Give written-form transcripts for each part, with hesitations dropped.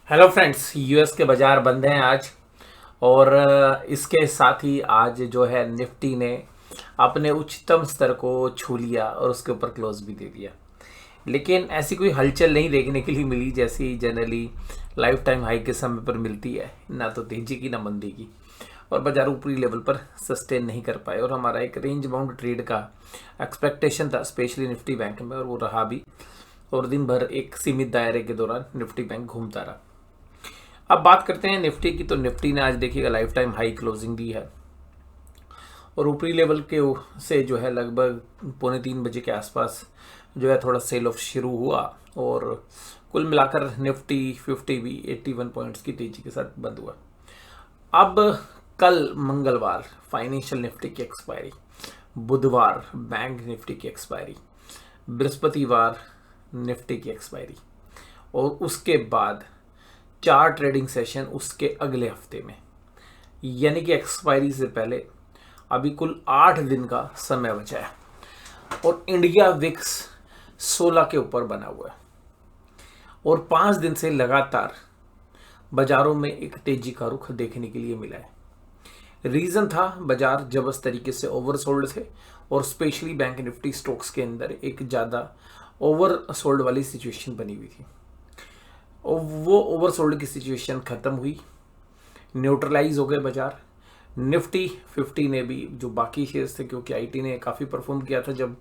Hello friends, US के बाजार बंद हैं आज। और इसके साथ ही आज जो है निफ्टी ने अपने उच्चतम स्तर को छू लिया और उसके ऊपर क्लोज भी दे दिया। लेकिन ऐसी कोई हलचल नहीं देखने के लिए मिली जैसी जनरली लाइफ टाइम हाई के समय पर मिलती है, ना तो तेजी की ना मंदी की। और बाजार ऊपरी लेवल पर सस्टेन नहीं कर पाए और हमारा एक रेंज बाउंड ट्रेड का एक्सपेक्टेशन था स्पेशली निफ्टी बैंक में, और वो रहा भी। और दिन भर एक सीमित दायरे के दौरान निफ्टी बैंक घूमता रहा। अब बात करते हैं निफ्टी की। तो निफ्टी ने आज देखिएगा लाइफ टाइम हाई क्लोजिंग दी है और ऊपरी लेवल के से जो है लगभग 2:45 बजे के आसपास जो है थोड़ा सेल ऑफ शुरू हुआ। और कुल मिलाकर निफ्टी 50 भी 81 पॉइंट्स की तेजी के साथ बंद हुआ। अब कल मंगलवार फाइनेंशियल निफ्टी की एक्सपायरी, बुधवार बैंक निफ्टी की एक्सपायरी, बृहस्पतिवार निफ्टी की एक्सपायरी, और उसके बाद 4 ट्रेडिंग सेशन उसके अगले हफ्ते में, यानी कि एक्सपायरी से पहले अभी कुल 8 दिन का समय बचा है। और इंडिया विक्स 16 के ऊपर बना हुआ है और 5 दिन से लगातार बाजारों में एक तेजी का रुख देखने के लिए मिला है। रीजन था बाजार जबरदस्त तरीके से ओवरसोल्ड थे और स्पेशली बैंक निफ्टी स्टॉक्स के अंदर एक ज़्यादा ओवरसोल्ड वाली सिचुएशन बनी हुई थी। और वो ओवरसोल्ड की सिचुएशन ख़त्म हुई, न्यूट्रलाइज हो गए बाजार। निफ्टी 50 ने भी, जो बाकी शेयर्स थे, क्योंकि आईटी ने काफ़ी परफॉर्म किया था जब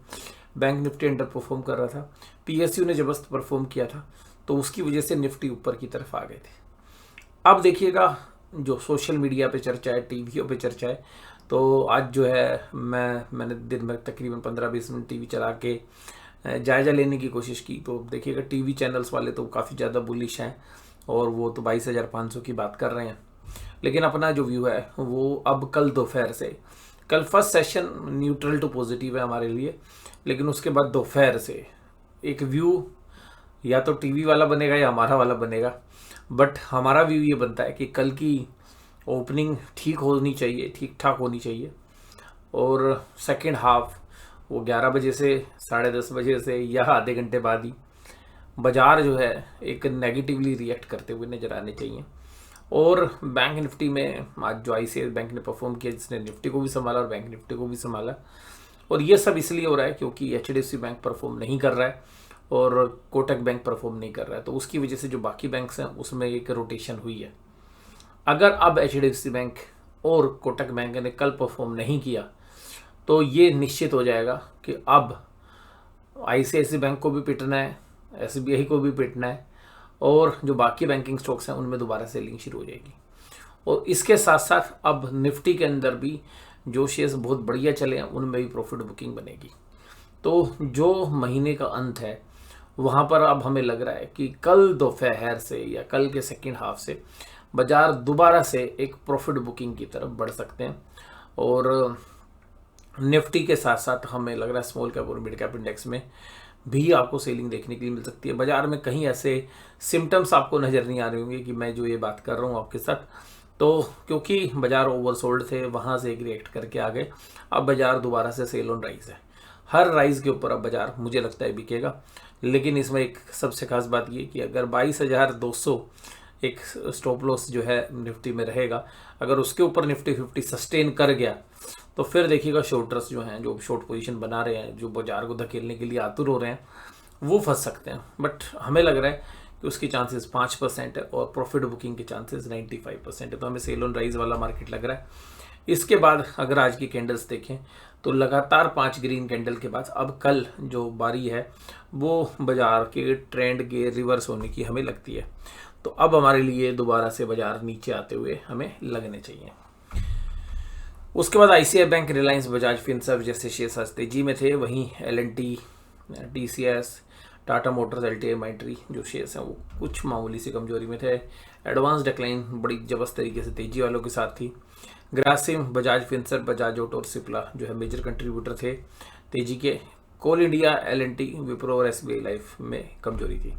बैंक निफ्टी अंडर परफॉर्म कर रहा था, पीएसयू ने जबरदस्त परफॉर्म किया था, तो उसकी वजह से निफ्टी ऊपर की तरफ आ गए थे। अब देखिएगा, जो सोशल मीडिया पे चर्चा है, टीवियों पे चर्चा है, तो आज जो है मैंने दिन भर तकरीबन 15-20 मिनट टीवी चला के जायज़ा लेने की कोशिश की। तो देखिएगा टीवी चैनल्स वाले तो काफ़ी ज़्यादा बुलिश हैं और वो तो 22,500 की बात कर रहे हैं। लेकिन अपना जो व्यू है वो अब कल दोपहर से, कल first session neutral to positive है हमारे लिए, लेकिन उसके बाद दोपहर से एक व्यू या तो टीवी वाला बनेगा या हमारा वाला बनेगा। बट हमारा व्यू ये बनता है कि कल की ओपनिंग ठीक होनी चाहिए, ठीक ठाक होनी चाहिए, और सेकेंड हाफ वो 11 बजे से 10:30 बजे से या आधे घंटे बाद ही बाजार जो है एक नेगेटिवली रिएक्ट करते हुए नजर आने चाहिए। और बैंक निफ्टी में आज जो आईसीआईसीआई बैंक ने परफॉर्म किया, जिसने निफ्टी को भी संभाला और बैंक निफ्टी को भी संभाला, और ये सब इसलिए हो रहा है क्योंकि एचडीएफसी बैंक परफॉर्म नहीं कर रहा है और कोटक बैंक परफॉर्म नहीं कर रहा है, तो उसकी वजह से जो बाकी बैंक्स हैं उसमें एक रोटेशन हुई है। अगर अब एचडीएफसी बैंक और कोटक बैंक ने कल परफॉर्म नहीं किया तो ये निश्चित हो जाएगा कि अब आईसीआईसीआई बैंक को भी पिटना है, एसबीआई को भी पिटना है, और जो बाकी बैंकिंग स्टॉक्स हैं उनमें दोबारा सेलिंग शुरू हो जाएगी। और इसके साथ साथ अब निफ्टी के अंदर भी जो शेयर्स बहुत बढ़िया चले हैं उनमें भी प्रॉफिट बुकिंग बनेगी। तो जो महीने का अंत है वहाँ पर अब हमें लग रहा है कि कल दोपहर से या कल के सेकेंड हाफ से बाजार दोबारा से एक प्रॉफिट बुकिंग की तरफ बढ़ सकते हैं। और निफ्टी के साथ साथ हमें लग रहा है स्मॉल कैप और मिड कैप इंडेक्स में भी आपको सेलिंग देखने के लिए मिल सकती है। बाजार में कहीं ऐसे सिम्टम्स आपको नज़र नहीं आ रहे होंगे कि मैं जो ये बात कर रहा हूँ आपके साथ, तो क्योंकि बाजार ओवरसोल्ड थे वहाँ से एक रिएक्ट करके आ गए। अब बाजार दोबारा से सेल ऑन राइज है, हर राइज के ऊपर अब बाजार मुझे लगता है बिकेगा। लेकिन इसमें एक सबसे खास बात ये कि अगर 22,200 एक स्टॉप लॉस जो है निफ्टी में रहेगा, अगर उसके ऊपर निफ्टी 50 सस्टेन कर गया तो फिर देखिएगा शॉर्टर्स जो हैं, जो शॉर्ट पोजीशन बना रहे हैं, जो बाजार को धकेलने के लिए आतुर हो रहे हैं, वो फंस सकते हैं। बट हमें लग रहा है कि उसकी चांसेस 5% है और प्रॉफिट बुकिंग के चांसेस 95% है, तो हमें सेल ऑन राइज वाला मार्केट लग रहा है। इसके बाद अगर आज की कैंडल्स देखें तो लगातार 5 ग्रीन कैंडल के बाद अब कल जो बारी है वो बाजार के ट्रेंड के रिवर्स होने की हमें लगती है। तो अब हमारे लिए दोबारा से बाजार नीचे आते हुए हमें लगने चाहिए। उसके बाद आईसीआईसीआई बैंक, रिलायंस, बजाज फिनसर्व जैसे शेयर्स आज तेजी में थे। वहीं LNT, TCS, Tata motors, LTI, Mindtree जो शेयर्स हैं वो कुछ मामूली सी कमजोरी में थे। एडवांस डिक्लाइन बड़ी जबरदस्त तरीके से तेजी वालों के साथ थी। ग्रासिम, बजाज फिनसर्व, बजाज ऑटो और सिप्ला जो है मेजर कंट्रीब्यूटर थे तेजी के। कोल इंडिया, एलएनटी, विप्रो और एसबीआई लाइफ में कमजोरी थी।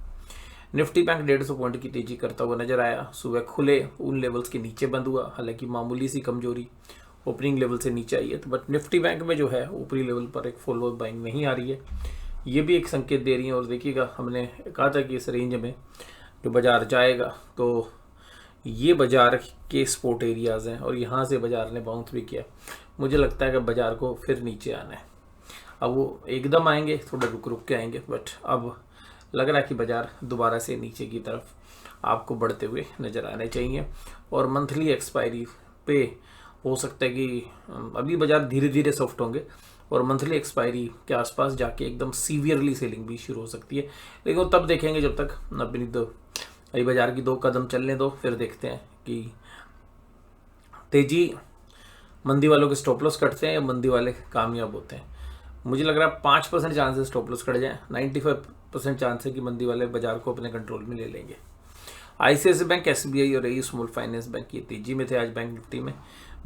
निफ्टी बैंक 150 पॉइंट की तेजी करता हुआ नजर आया। सुबह खुले उन लेवल्स के नीचे बंद हुआ, हालांकि मामूली सी कमजोरी ओपनिंग लेवल से नीचे आई है। तो बट निफ्टी बैंक में जो है ऊपरी लेवल पर एक फॉलो बाइंग नहीं आ रही है, ये भी एक संकेत दे रही है। और देखिएगा, हमने कहा था कि इस रेंज में जो बाजार जाएगा तो ये बाजार के सपोर्ट एरियाज़ हैं और यहाँ से बाजार ने बाउंस भी किया। मुझे लगता है कि बाजार को फिर नीचे आना है। अब वो एकदम आएंगे, थोड़ा रुक रुक के आएंगे, बट अब लग रहा है कि बाजार दोबारा से नीचे की तरफ आपको बढ़ते हुए नज़र आने चाहिए। और मंथली एक्सपायरी पे हो सकता है कि अभी बाजार धीरे धीरे सॉफ्ट होंगे और मंथली एक्सपायरी के आसपास जाके एकदम सीवियरली सेलिंग भी शुरू हो सकती है, लेकिन वो तब देखेंगे जब तक अपनी अभी बाजार की 2 कदम चलने दो, फिर देखते हैं कि तेजी मंदी वालों के स्टॉप लॉस कटते हैं या मंदी वाले कामयाब होते हैं। मुझे लग रहा है 5% चांस है स्टॉप लॉस कट जाए, 95% चांस है कि मंदी वाले बाजार को अपने कंट्रोल में ले लेंगे। ICICI बैंक, SBI और AU स्मॉल फाइनेंस बैंक ये तेजी में थे आज बैंक निफ्टी में।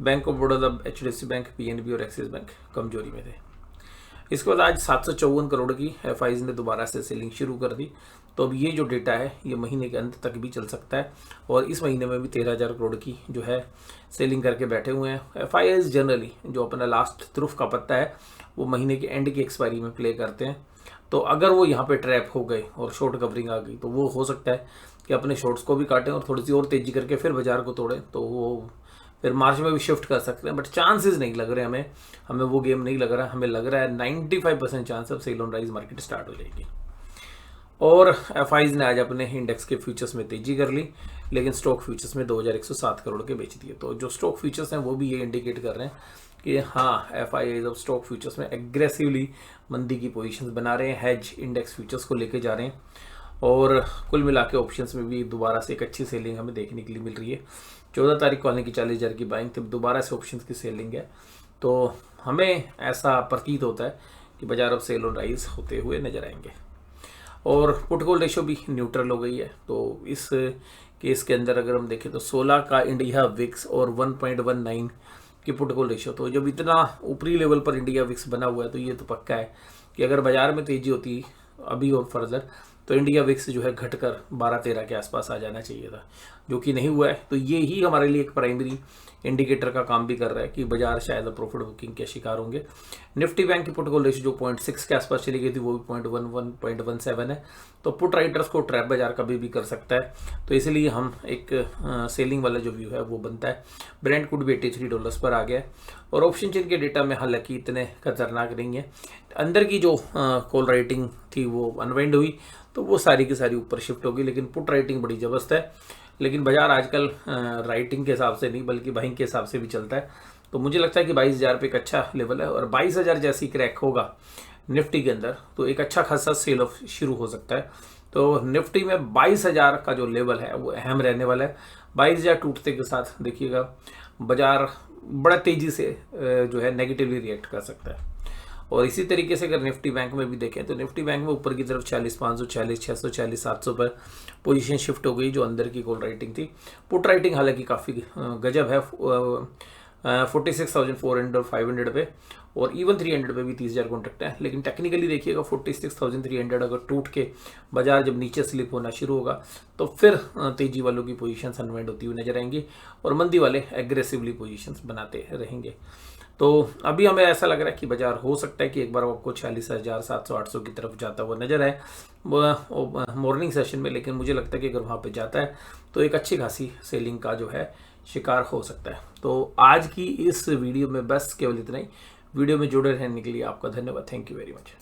Bank of Baroda, HDFC bank, PNB और एक्सिस बैंक कमजोरी में थे। इसके बाद आज 754 करोड़ की FIs ने दोबारा से सेलिंग शुरू कर दी। तो अब ये जो डेटा है ये महीने के अंत तक भी चल सकता है और इस महीने में भी 13,000 करोड़ की जो है सेलिंग करके बैठे हुए हैं। FIs जनरली जो अपना लास्ट तुरुफ का पत्ता है वो महीने के एंड की एक्सपायरी में प्ले करते हैं। तो अगर वो यहाँ पे ट्रैप हो गए और शॉर्ट कवरिंग आ गई तो वो हो सकता है कि अपने शॉर्ट्स को भी काटें और थोड़ी सी और तेजी करके फिर बाजार को तोड़ें, तो वो फिर मार्च में भी शिफ्ट कर सकते हैं। बट चांसेस नहीं लग रहे हमें वो गेम नहीं लग रहा। हमें लग रहा है 95% चांस अब sell on rise market start हो जाएगी। और FIs ने आज अपने इंडेक्स के फ्यूचर्स में तेजी कर ली, लेकिन स्टॉक फ्यूचर्स में 2107 करोड़ के बेच दिए। तो जो स्टॉक फ्यूचर्स हैं वो भी ये इंडिकेट कर रहे हैं कि हाँ, FIs अब स्टॉक फ्यूचर्स में एग्रेसिवली मंदी की पोजीशंस बना रहे हैं, हेज इंडेक्स फ्यूचर्स को लेके जा रहे हैं। और कुल मिला के ऑप्शंस में भी दोबारा से एक अच्छी सेलिंग हमें देखने के लिए मिल रही है। 14 तारीख को आने की 40,000 की बाइंग, तब दोबारा से ऑप्शंस की सेलिंग है। तो हमें ऐसा प्रतीत होता है कि बाजार अब सेल ऑन राइज होते हुए नजर आएंगे। और पुट कॉल रेशियो भी न्यूट्रल हो गई है। तो इस केस के अंदर अगर हम देखें तो 16 का इंडिया विक्स और 1.19 की पुट कॉल रेशियो, तो जब इतना ऊपरी लेवल पर इंडिया विक्स बना हुआ है तो ये तो पक्का है कि अगर बाजार में तेजी होती अभी और फर्दर तो इंडिया विक्स जो है घटकर 12-13 के आसपास आ जाना चाहिए था, जो कि नहीं हुआ है। तो ये ही हमारे लिए एक प्राइमरी इंडिकेटर का काम भी कर रहा है कि बाजार शायद प्रॉफिट बुकिंग के शिकार होंगे। निफ्टी बैंक की पुट कॉल रेशियो जो 0.6 के आसपास चली गई थी वो भी 0.11 है। तो पुट राइटर्स को ट्रैप बाजार कभी भी कर सकता है, तो इसलिए हम एक सेलिंग वाला जो व्यू है वो बनता है। ब्रेंट कुड भी $83 पर आ गया है और ऑप्शन चेन के डेटा में हालांकि इतने खतरनाक नहीं है। अंदर की जो कॉल राइटिंग थी वो अनवाइंड हुई तो वो सारी की सारी ऊपर शिफ्ट होगी, लेकिन पुट राइटिंग बड़ी जबरदस्त है। लेकिन बाजार आजकल राइटिंग के हिसाब से नहीं बल्कि बाइंग के हिसाब से भी चलता है। तो मुझे लगता है कि 22,000 पे एक अच्छा लेवल है और 22,000 जैसी क्रैक होगा निफ्टी के अंदर तो एक अच्छा खासा सेल ऑफ शुरू हो सकता है। तो निफ्टी में 22,000 का जो लेवल है वो अहम रहने वाला है। 22,000 टूटते के साथ देखिएगा बाजार बड़ा तेजी से जो है नेगेटिवली रिएक्ट कर सकता है। और इसी तरीके से अगर निफ्टी बैंक में भी देखें तो निफ्टी बैंक में ऊपर की तरफ 40,500, 40,600, 40,700 पर पोजीशन शिफ्ट हो गई जो अंदर की कॉल राइटिंग थी। पुट राइटिंग हालांकि काफ़ी गजब है 46,400 और 500 पे, और इवन 300 पे भी 30,000 कॉन्ट्रैक्ट है। लेकिन टेक्निकली देखिएगा 46,300 अगर टूट के बाजार जब नीचे स्लिप होना शुरू होगा तो फिर तेजी वालों की पोजीशंस अनवाइंड होती हुई नजर आएंगी और मंदी वाले एग्रेसिवली पोजीशंस बनाते रहेंगे। तो अभी हमें ऐसा लग रहा है कि बाजार हो सकता है कि एक बार आपको 46,700-800 की तरफ जाता हुआ नजर आए मॉर्निंग सेशन में, लेकिन मुझे लगता है कि अगर वहाँ पे जाता है तो एक अच्छी खासी सेलिंग का जो है शिकार हो सकता है। तो आज की इस वीडियो में बस केवल इतना ही। वीडियो में जुड़े रहने के लिए आपका धन्यवाद। Thank you very much.